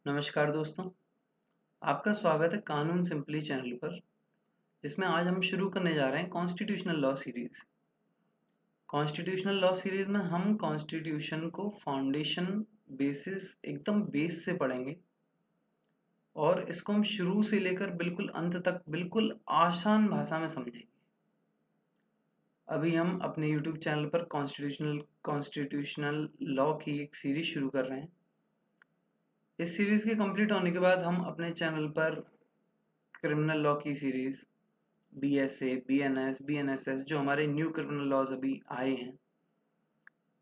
नमस्कार दोस्तों, आपका स्वागत है कानून सिंपली चैनल पर, जिसमें आज हम शुरू करने जा रहे हैं constitutional law series. Constitutional law series में हम कॉन्स्टिट्यूशन को फाउंडेशन बेसिस एकदम बेस से पढ़ेंगे और इसको हम शुरू से लेकर बिल्कुल अंत तक बिल्कुल आसान भाषा में समझेंगे। अभी हम अपने यूट्यूब चैनल पर कॉन्स्टिट्यूशनल लॉ की एक सीरीज शुरू कर रहे हैं। इस सीरीज के कंप्लीट होने के बाद हम अपने चैनल पर क्रिमिनल लॉ की सीरीज BSA, BNS, BNSS जो हमारे न्यू क्रिमिनल लॉज अभी आए हैं,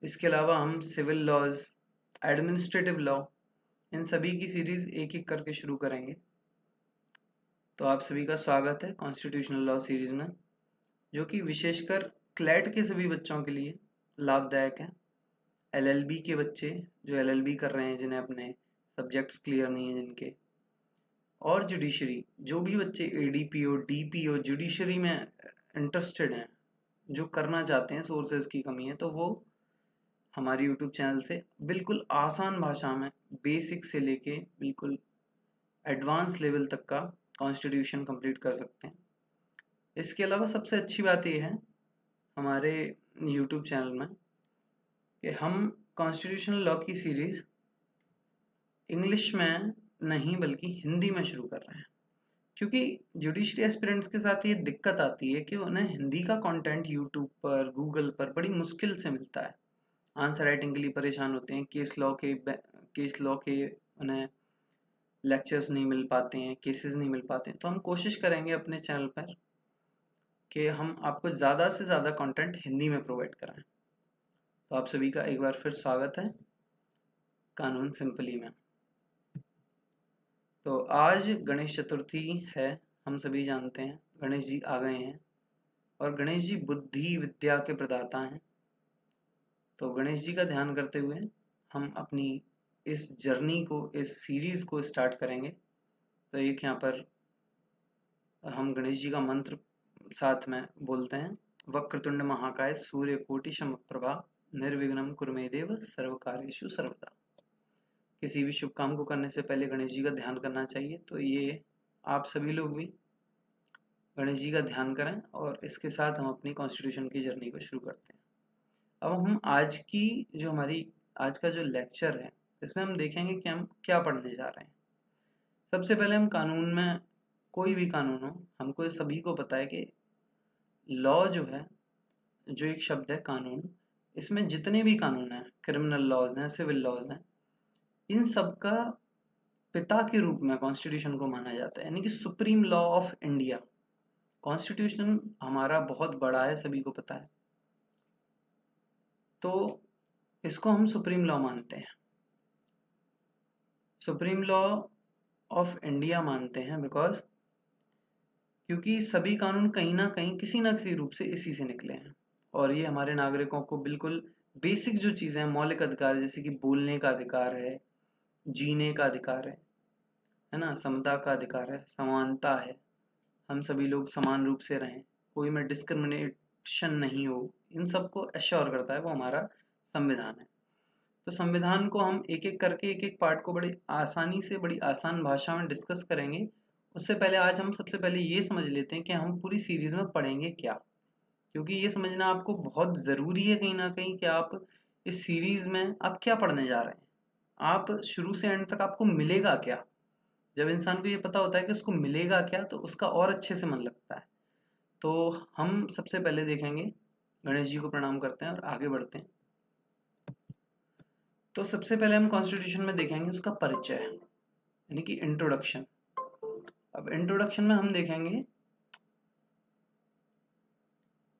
इसके अलावा हम सिविल लॉज, एडमिनिस्ट्रेटिव लॉ, इन सभी की सीरीज एक एक करके शुरू करेंगे। तो आप सभी का स्वागत है कॉन्स्टिट्यूशनल लॉ सीरीज में, जो कि विशेषकर क्लैट के सभी बच्चों के लिए लाभदायक है। LLB के बच्चे जो LLB कर रहे हैं, जिन्हें अपने सब्जेक्ट्स क्लियर नहीं है जिनके, और जुडिशरी जो भी बच्चे ADPO, DPO, जुडिशरी में इंटरेस्टेड हैं, जो करना चाहते हैं, सोर्सेज की कमी है, तो वो हमारे यूट्यूब चैनल से बिल्कुल आसान भाषा में बेसिक से लेके बिल्कुल एडवांस लेवल तक का कॉन्स्टिट्यूशन कंप्लीट कर सकते हैं। इसके अलावा सबसे अच्छी बात यह है हमारे यूट्यूब चैनल में कि हम कॉन्स्टिट्यूशनल लॉ की सीरीज इंग्लिश में नहीं बल्कि हिंदी में शुरू कर रहे हैं, क्योंकि जुडिशरी एस्पिरेंट्स के साथ ये दिक्कत आती है कि उन्हें हिंदी का कंटेंट यूट्यूब पर, गूगल पर बड़ी मुश्किल से मिलता है। आंसर राइटिंग के लिए परेशान होते हैं, केस लॉ के उन्हें लेक्चर्स नहीं मिल पाते हैं, केसेस नहीं मिल पाते हैं। तो हम कोशिश करेंगे अपने चैनल पर कि हम आपको ज़्यादा से ज़्यादा कंटेंट हिंदी में प्रोवाइड कराएं। तो आप सभी का एक बार फिर स्वागत है कानून सिंपली में। तो आज गणेश चतुर्थी है, हम सभी जानते हैं गणेश जी आ गए हैं, और गणेश जी बुद्धि विद्या के प्रदाता हैं। तो गणेश जी का ध्यान करते हुए हम अपनी इस जर्नी को, इस सीरीज को स्टार्ट करेंगे। तो एक यहाँ पर हम गणेश जी का मंत्र साथ में बोलते हैं। वक्रतुंड महाकाय सूर्यकोटि समप्रभा निर्विघ्नं कुरु मे देव सर्वकार्येषु सर्वदा। किसी भी शुभ काम को करने से पहले गणेश जी का ध्यान करना चाहिए। तो ये आप सभी लोग भी गणेश जी का ध्यान करें, और इसके साथ हम अपनी कॉन्स्टिट्यूशन की जर्नी को शुरू करते हैं। अब हम आज का जो लेक्चर है, इसमें हम देखेंगे कि हम क्या पढ़ने जा रहे हैं। सबसे पहले हम कानून में, कोई भी कानून हो, हमको सभी को पता है कि लॉ जो है, जो एक शब्द है कानून, इसमें जितने भी कानून हैं, क्रिमिनल लॉज हैं, सिविल लॉज हैं, इन सब का पिता के रूप में कॉन्स्टिट्यूशन को माना जाता है, यानी कि supreme law of India. Constitution हमारा बहुत बड़ा है, सभी को पता है, तो इसको हम सुप्रीम लॉ मानते हैं, सुप्रीम लॉ ऑफ इंडिया मानते हैं, क्योंकि सभी कानून कहीं ना कहीं किसी ना किसी रूप से इसी से निकले हैं, और ये हमारे नागरिकों को बिल्कुल बेसिक जो चीज़ें हैं, मौलिक अधिकार, जैसे कि बोलने का अधिकार है, जीने का अधिकार है ना, समता का अधिकार है, समानता है, हम सभी लोग समान रूप से रहें, कोई में डिस्क्रिमिनेशन नहीं हो, इन सबको एश्योर करता है वो हमारा संविधान है। तो संविधान को हम एक एक करके, एक एक पार्ट को बड़ी आसानी से, बड़ी आसान भाषा में डिस्कस करेंगे। उससे पहले आज हम सबसे पहले ये समझ लेते हैं कि हम पूरी सीरीज में पढ़ेंगे क्या, क्योंकि ये समझना आपको बहुत ज़रूरी है कहीं ना कहीं कि आप इस सीरीज में आप क्या पढ़ने जा रहे हैं, आप शुरू से एंड तक आपको मिलेगा क्या। जब इंसान को ये पता होता है कि उसको मिलेगा क्या, तो उसका और अच्छे से मन लगता है। तो हम सबसे पहले देखेंगे, गणेश जी को प्रणाम करते हैं और आगे बढ़ते हैं। तो सबसे पहले हम कॉन्स्टिट्यूशन में देखेंगे उसका परिचय, यानी कि इंट्रोडक्शन। अब इंट्रोडक्शन में हम देखेंगे,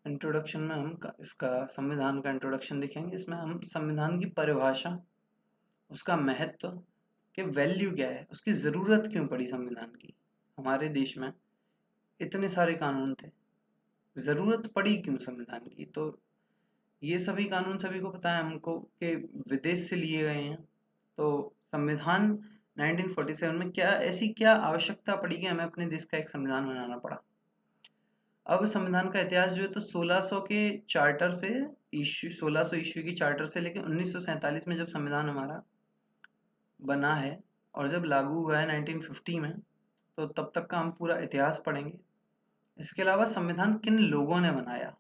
इंट्रोडक्शन में हम इसका संविधान का इंट्रोडक्शन देखेंगे। इसमें हम संविधान की परिभाषा, उसका महत्व, कि वैल्यू क्या है, उसकी ज़रूरत क्यों पड़ी संविधान की, हमारे देश में इतने सारे कानून थे, ज़रूरत पड़ी क्यों संविधान की। तो ये सभी कानून सभी को पता है हमको कि विदेश से लिए गए हैं। तो संविधान 1947 में क्या आवश्यकता पड़ी कि हमें अपने देश का एक संविधान बनाना पड़ा। अब संविधान का इतिहास जो है, तो 1600 के चार्टर से 1600 ईस्वी की चार्टर से लेकर 1947 में जब संविधान हमारा बना है, और जब लागू हुआ है 1950 में, तो तब तक का हम पूरा इतिहास पढ़ेंगे। इसके अलावा संविधान किन लोगों ने बनाया,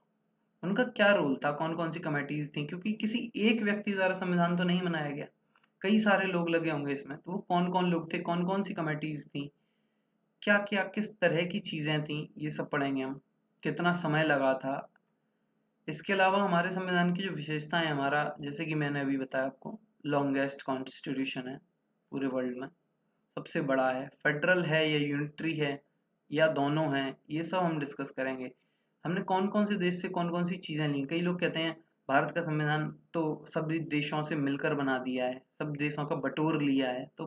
उनका क्या रोल था, कौन कौन सी कमेटीज थी, क्योंकि किसी एक व्यक्ति द्वारा संविधान तो नहीं बनाया गया, कई सारे लोग लगे होंगे इसमें, तो वो कौन कौन लोग थे, कौन कौन सी कमेटीज थी, क्या क्या किस तरह की चीज़ें थी, ये सब पढ़ेंगे हम। कितना समय लगा था। इसके अलावा हमारे संविधान की जो विशेषताएं, हमारा जैसे कि मैंने अभी बताया आपको, लॉन्गेस्ट कॉन्स्टिट्यूशन है पूरे वर्ल्ड में, सबसे बड़ा है, फेडरल है या यूनिटरी है या दोनों हैं, ये सब हम डिस्कस करेंगे। हमने कौन कौन से देश से कौन कौन सी चीज़ें ली। कई लोग कहते हैं भारत का संविधान तो सभी देशों से मिलकर बना दिया है, सब देशों का बटोर लिया है, तो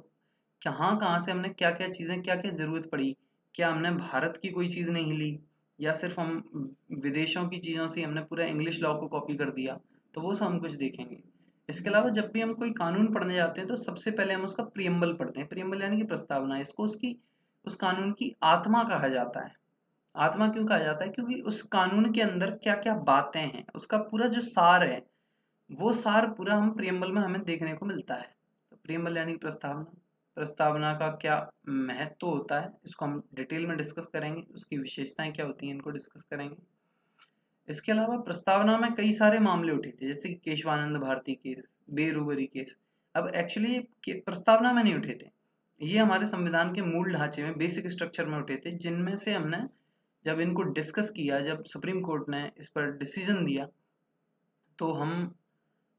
कहाँ कहाँ से हमने क्या क्या चीज़ें, क्या क्या ज़रूरत पड़ी, क्या हमने भारत की कोई चीज़ नहीं ली, या सिर्फ हम विदेशों की चीज़ों से हमने पूरा इंग्लिश लॉ को कॉपी कर दिया, तो वो सब हम कुछ देखेंगे। इसके अलावा जब भी हम कोई कानून पढ़ने जाते हैं तो सबसे पहले हम उसका प्रियम्बल पढ़ते हैं। प्रियम्बल यानी कि प्रस्तावना, इसको उसकी उस कानून की आत्मा कहा जाता है। आत्मा क्यों कहा जाता है, क्योंकि उस कानून के अंदर क्या क्या बातें हैं, उसका पूरा जो सार है, वो सार पूरा हम प्रियम्बल में हमें देखने को मिलता है। तो प्रियम्बल यानी कि प्रस्तावना, प्रस्तावना का क्या महत्व होता है, इसको हम डिटेल में डिस्कस करेंगे, उसकी विशेषताएं क्या होती हैं, इनको डिस्कस करेंगे। इसके अलावा प्रस्तावना में कई सारे मामले उठे थे, जैसे कि केशवानंद भारती केस, बेरोबरी केस। अब एक्चुअली प्रस्तावना में नहीं उठे थे, ये हमारे संविधान के मूल ढांचे में, बेसिक स्ट्रक्चर में उठे थे, जिनमें से हमने जब इनको डिस्कस किया, जब सुप्रीम कोर्ट ने इस पर डिसीजन दिया, तो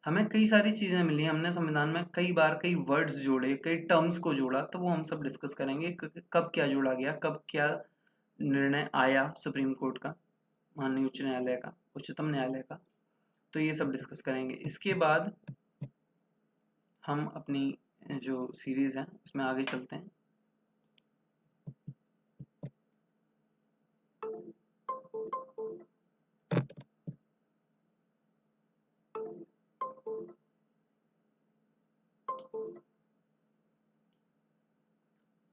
हमें कई सारी चीज़ें मिली। हमने संविधान में कई बार कई वर्ड्स जोड़े, कई टर्म्स को जोड़ा, तो वो हम सब डिस्कस करेंगे, कब क्या जोड़ा गया, कब क्या निर्णय आया सुप्रीम कोर्ट का, माननीय उच्च न्यायालय का, उच्चतम न्यायालय का, तो ये सब डिस्कस करेंगे। इसके बाद हम अपनी जो सीरीज़ है उसमें आगे चलते हैं।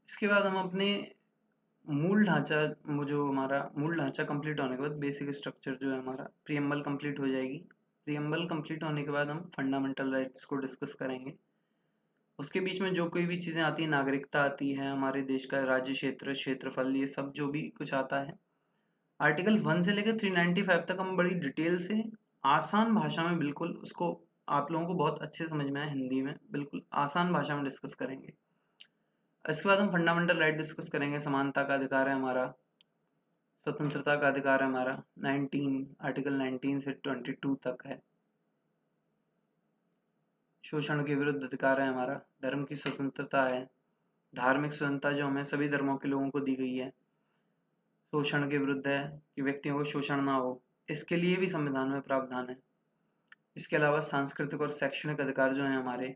इसके बाद हम अपने मूल ढांचा, वो जो हमारा मूल ढांचा कंप्लीट होने के बाद, बेसिक स्ट्रक्चर जो है हमारा, प्रियम्बल कंप्लीट हो जाएगी। प्रियम्बल कंप्लीट होने के बाद हम फंडामेंटल राइट्स को डिस्कस करेंगे। उसके बीच में जो कोई भी चीज़ें आती हैं, नागरिकता आती है, हमारे देश का राज्य क्षेत्र, क्षेत्रफल, ये सब जो भी कुछ आता है, आर्टिकल 1 से लेकर 395 तक हम बड़ी डिटेल से आसान भाषा में, बिल्कुल उसको आप लोगों को बहुत अच्छे समझ में आए हिंदी में, बिल्कुल आसान भाषा में डिस्कस करेंगे। इसके बाद हम फंडामेंटल राइट डिस्कस करेंगे। समानता का अधिकार है हमारा, स्वतंत्रता का अधिकार है हमारा, आर्टिकल 19 से 22 तक है। शोषण के विरुद्ध अधिकार है हमारा, धर्म की स्वतंत्रता है, धार्मिक स्वतंत्रता जो हमें सभी धर्मों के लोगों को दी गई है, शोषण के विरुद्ध है कि व्यक्तियों को शोषण ना हो, इसके लिए भी संविधान में प्रावधान है। इसके अलावा सांस्कृतिक और शैक्षणिक अधिकार जो हैं हमारे,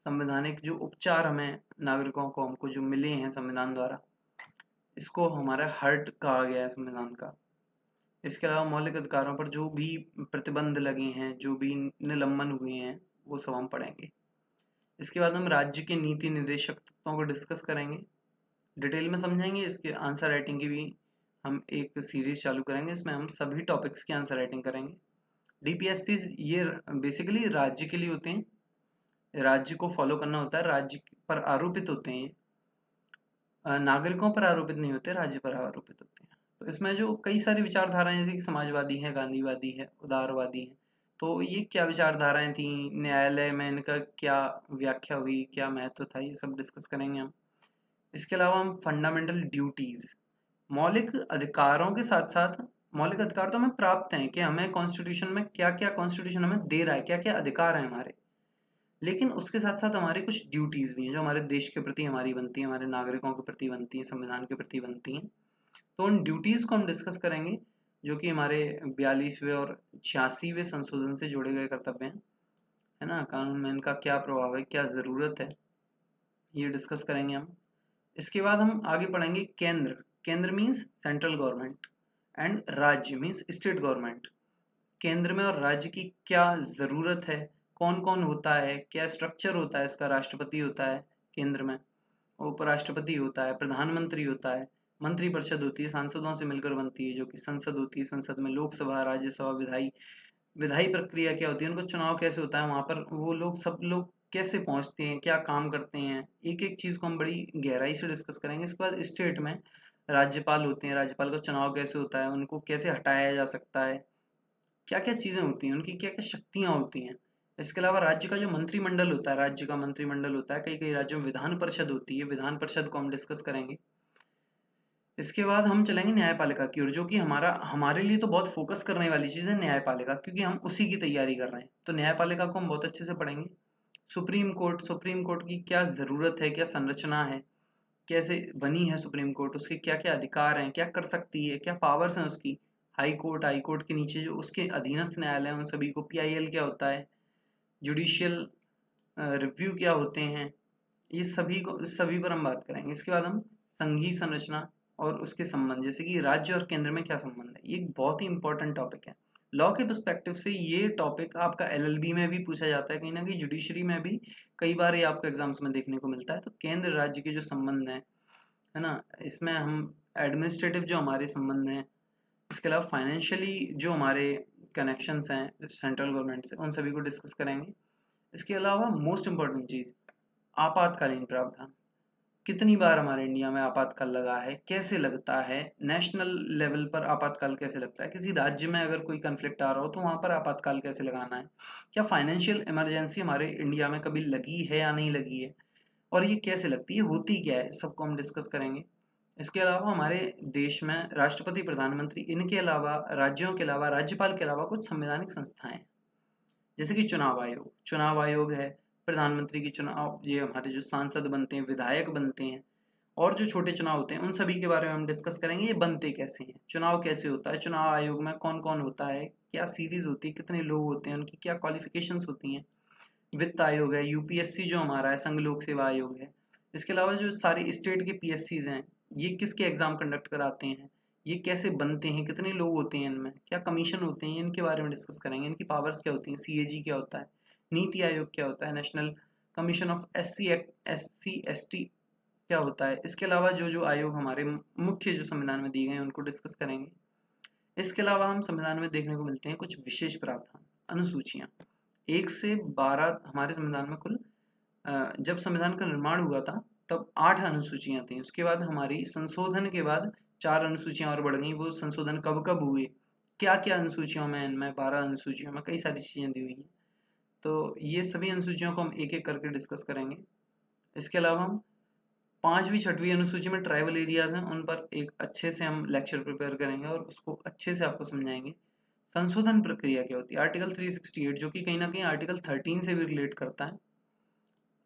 संवैधानिक जो उपचार हमें नागरिकों को, हमको जो मिले हैं संविधान द्वारा, इसको हमारा हर्ट कहा गया है संविधान का। इसके अलावा मौलिक अधिकारों पर जो भी प्रतिबंध लगे हैं, जो भी निलंबन हुए हैं, वो सब हम पढ़ेंगे। इसके बाद हम राज्य के नीति निर्देशक तत्वों को डिस्कस करेंगे, डिटेल में समझेंगे। इसके आंसर राइटिंग की भी हम एक सीरीज चालू करेंगे, इसमें हम सभी टॉपिक्स की आंसर राइटिंग करेंगे। डीपीएसपी ये बेसिकली राज्य के लिए होते हैं, राज्य को फॉलो करना होता है, राज्य पर आरोपित होते हैं, नागरिकों पर आरोपित नहीं होते, राज्य पर आरोपित होते हैं। तो इसमें जो कई सारी विचारधाराएं, जैसे कि समाजवादी है, गांधीवादी है, उदारवादी है, तो ये क्या विचारधाराएं थी, न्यायालय में इनका क्या व्याख्या हुई, क्या महत्व था, ये सब डिस्कस करेंगे हम। इसके अलावा हम फंडामेंटल ड्यूटीज, मौलिक अधिकारों के साथ साथ, मौलिक अधिकार तो हमें प्राप्त हैं कि हमें कॉन्स्टिट्यूशन में क्या क्या कॉन्स्टिट्यूशन हमें दे रहा है, क्या क्या अधिकार हैं हमारे, लेकिन उसके साथ साथ हमारी कुछ ड्यूटीज भी हैं जो हमारे देश के प्रति हमारी बनती हैं, हमारे नागरिकों के प्रति बनती हैं, संविधान के प्रति बनती हैं। तो उन ड्यूटीज को हम डिस्कस करेंगे, जो कि हमारे 42वें और 86वें संशोधन से जोड़े गए कर्तव्य हैं, है ना, कानून में इनका क्या प्रभाव है, क्या ज़रूरत है, ये डिस्कस करेंगे हम। इसके बाद हम आगे पढ़ेंगे केंद्र। केंद्र मीन्स सेंट्रल गवर्नमेंट एंड राज्य मीन्स स्टेट गवर्नमेंट। केंद्र में और राज्य की क्या ज़रूरत है, कौन कौन होता है, क्या स्ट्रक्चर होता है इसका, राष्ट्रपति होता है केंद्र में, उपराष्ट्रपति होता है, प्रधानमंत्री होता है, मंत्रिपरिषद होती है, सांसदों से मिलकर बनती है, जो कि संसद होती है, संसद में लोकसभा, राज्यसभा, विधायी प्रक्रिया क्या होती है, उनको चुनाव कैसे होता है, वहाँ पर वो लोग सब लोग कैसे पहुंचते हैं, क्या काम करते हैं, एक एक चीज़ को हम बड़ी गहराई से डिस्कस करेंगे। इसके बाद स्टेट में राज्यपाल होते हैं, राज्यपाल का चुनाव कैसे होता है, उनको कैसे हटाया जा सकता है, क्या क्या चीज़ें होती हैं, उनकी क्या क्या शक्तियाँ होती हैं। इसके अलावा राज्य का जो मंत्रिमंडल होता है, राज्य का मंत्रिमंडल होता है, कई कई राज्यों में विधान परिषद होती है, विधान परिषद को हम डिस्कस करेंगे। इसके बाद हम चलेंगे न्यायपालिका की ओर, जो कि हमारे लिए तो बहुत फोकस करने वाली चीज़ है न्यायपालिका, क्योंकि हम उसी की तैयारी कर रहे हैं। तो न्यायपालिका को हम बहुत अच्छे से पढ़ेंगे। सुप्रीम कोर्ट की क्या ज़रूरत है, क्या संरचना है, कैसे बनी है सुप्रीम कोर्ट, उसके क्या क्या अधिकार हैं, क्या कर सकती है, क्या पावर्स हैं उसकी। हाई कोर्ट के नीचे जो उसके अधीनस्थ न्यायालय हैं उन सभी को, पीआईएल क्या होता है, जुडिशियल रिव्यू क्या होते हैं, ये सभी पर हम बात करेंगे। इसके बाद हम संघीय संरचना और उसके संबंध, जैसे कि राज्य और केंद्र में क्या संबंध है, ये एक बहुत ही इंपॉर्टेंट टॉपिक है। लॉ के पर्सपेक्टिव से ये टॉपिक आपका एलएलबी में भी पूछा जाता है, कहीं ना कहीं जुडिशरी में भी कई बार ये आपको एग्जाम्स में देखने को मिलता है। तो केंद्र राज्य के जो संबंध है ना, इसमें हम एडमिनिस्ट्रेटिव जो हमारे संबंध हैं, इसके अलावा फाइनेंशियली जो हमारे कनेक्शंस हैं सेंट्रल गवर्नमेंट से, उन सभी को डिस्कस करेंगे। इसके अलावा मोस्ट इम्पॉर्टेंट चीज़, आपातकालीन प्रावधान। कितनी बार हमारे इंडिया में आपातकाल लगा है, कैसे लगता है, नेशनल लेवल पर आपातकाल कैसे लगता है, किसी राज्य में अगर कोई कन्फ्लिक्ट आ रहा हो तो वहाँ पर आपातकाल कैसे लगाना है, क्या फाइनेंशियल इमरजेंसी हमारे इंडिया में कभी लगी है या नहीं लगी है, और ये कैसे लगती है, होती क्या है, सबको हम डिस्कस करेंगे। इसके अलावा हमारे देश में राष्ट्रपति, प्रधानमंत्री, इनके अलावा राज्यों के अलावा राज्यपाल के अलावा कुछ संवैधानिक संस्थाएं हैं, जैसे कि चुनाव आयोग है, प्रधानमंत्री की चुनाव, ये हमारे जो सांसद बनते हैं, विधायक बनते हैं, और जो छोटे चुनाव होते हैं उन सभी के बारे में हम डिस्कस करेंगे। ये बनते कैसे हैं, चुनाव कैसे होता है, चुनाव आयोग में कौन कौन होता है, क्या सीरीज होती है, कितने लोग होते हैं, उनकी क्या क्वालिफिकेशंस होती हैं। वित्त आयोग है, यूपीएससी जो हमारा है, संघ लोक सेवा आयोग है। इसके अलावा जो सारे स्टेट के पीएससीज हैं, ये किसके एग्जाम कंडक्ट कराते हैं, ये कैसे बनते हैं, कितने लोग होते हैं इनमें, क्या कमीशन होते हैं, इनके बारे में डिस्कस करेंगे। इनकी पावर्स क्या होती हैं, सीएजी क्या होता है, नीति आयोग क्या होता है, national commission of SC ST क्या होता है। इसके अलावा जो जो आयोग हमारे मुख्य जो संविधान में दिए गए हैं उनको डिस्कस करेंगे। इसके अलावा हम संविधान में देखने को मिलते हैं कुछ विशेष प्रावधान, अनुसूचियाँ। 1 से 12 हमारे संविधान में कुल, जब संविधान का निर्माण हुआ था तब 8 अनुसूचियाँ थी। उसके बाद हमारी संशोधन के बाद 4 अनुसूचियाँ और बढ़ गई। वो संशोधन कब कब हुए, क्या क्या अनुसूचियों में, इनमें 12 अनुसूचियों में कई सारी चीज़ें दी हुई हैं। तो ये सभी अनुसूचियों को हम एक एक करके डिस्कस करेंगे। इसके अलावा हम 5वीं 6वीं अनुसूची में ट्राइबल एरियाज हैं, उन पर एक अच्छे से हम लेक्चर प्रिपेयर करेंगे और उसको अच्छे से आपको समझाएंगे। संशोधन प्रक्रिया क्या होती है, आर्टिकल 368 जो कि कहीं ना कहीं आर्टिकल 13 से भी रिलेट करता है,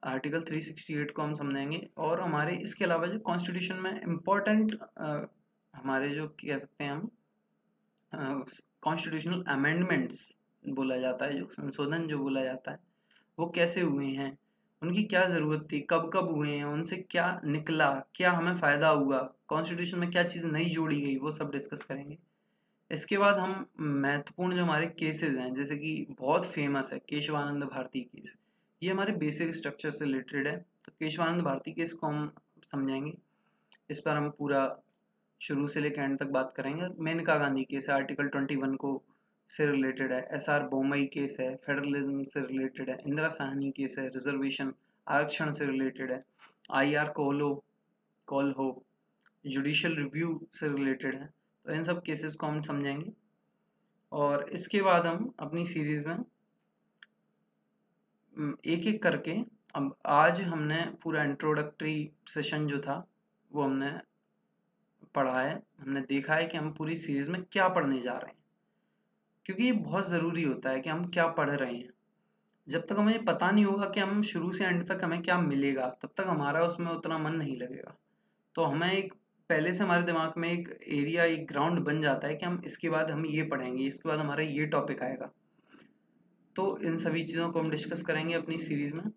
आर्टिकल 368 को हम समझेंगे। और हमारे इसके अलावा जो कॉन्स्टिट्यूशन में इम्पोर्टेंट हमारे जो कह सकते हैं हम कॉन्स्टिट्यूशनल अमेंडमेंट्स बोला जाता है, जो संशोधन जो बोला जाता है, वो कैसे हुए हैं, उनकी क्या ज़रूरत थी, कब कब हुए हैं, उनसे क्या निकला, क्या हमें फ़ायदा हुआ, कॉन्स्टिट्यूशन में क्या चीज़ नई जोड़ी गई, वो सब डिस्कस करेंगे। इसके बाद हम महत्वपूर्ण जो हमारे केसेस हैं, जैसे कि बहुत फेमस है केशवानंद भारती केस, ये हमारे बेसिक स्ट्रक्चर से रिलेटेड है। तो केशवानंद भारती केस को हम समझाएंगे, इस पर हम पूरा शुरू से लेकर एंड तक बात करेंगे। मेनका गांधी केस है, आर्टिकल 21 को से रिलेटेड है। एसआर बोमई केस है, फेडरलिज्म से रिलेटेड है। इंदिरा साहनी केस है, रिजर्वेशन आरक्षण से रिलेटेड है। आईआर कॉल हो जुडिशियल रिव्यू से रिलेटेड है। तो इन सब केसेस को हम समझेंगे और इसके बाद हम अपनी सीरीज में एक एक करके, अब आज हमने पूरा इंट्रोडक्टरी सेशन जो था वो हमने पढ़ा है, हमने देखा है कि हम पूरी सीरीज में क्या पढ़ने जा रहे हैं, क्योंकि ये बहुत ज़रूरी होता है कि हम क्या पढ़ रहे हैं। जब तक हमें पता नहीं होगा कि हम शुरू से एंड तक हमें क्या मिलेगा, तब तक हमारा उसमें उतना मन नहीं लगेगा। तो हमें एक पहले से हमारे दिमाग में एक एरिया, एक ग्राउंड बन जाता है कि हम इसके बाद हम ये पढ़ेंगे, इसके बाद हमारा ये टॉपिक आएगा। तो इन सभी चीज़ों को हम डिस्कस करेंगे अपनी सीरीज़ में।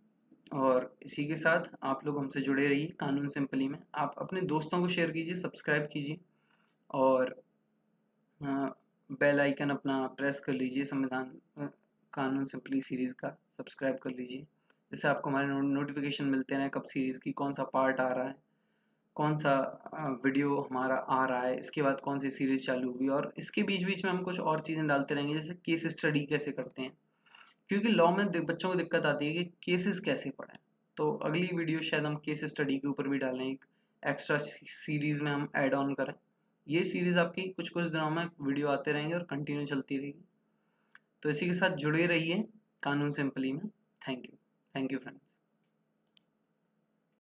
और इसी के साथ आप लोग हमसे जुड़े रहिए कानून सिंपली में। आप अपने दोस्तों को शेयर कीजिए, सब्सक्राइब कीजिए और बेल आइकन अपना प्रेस कर लीजिए, संविधान कानून सिंपली सीरीज़ का सब्सक्राइब कर लीजिए, जिससे आपको हमारे नोटिफिकेशन मिलते रहें, कब सीरीज़ की कौन सा पार्ट आ रहा है, कौन सा वीडियो हमारा आ रहा है, इसके बाद कौन सी सीरीज़ चालू हुई। और इसके बीच बीच में हम कुछ और चीज़ें डालते रहेंगे, जैसे केस स्टडी कैसे करते हैं, क्योंकि लॉ में बच्चों को दिक्कत आती है कि केसेस कैसे पढ़ें। तो अगली वीडियो शायद हम केस स्टडी के ऊपर भी डालें, एक एक्स्ट्रा सीरीज में हम ऐड ऑन करें। ये सीरीज आपकी कुछ कुछ दिनों में वीडियो आते रहेंगे और कंटिन्यू चलती रहेगी। तो इसी के साथ जुड़े रहिए कानून सिंपली में। Thank you friends.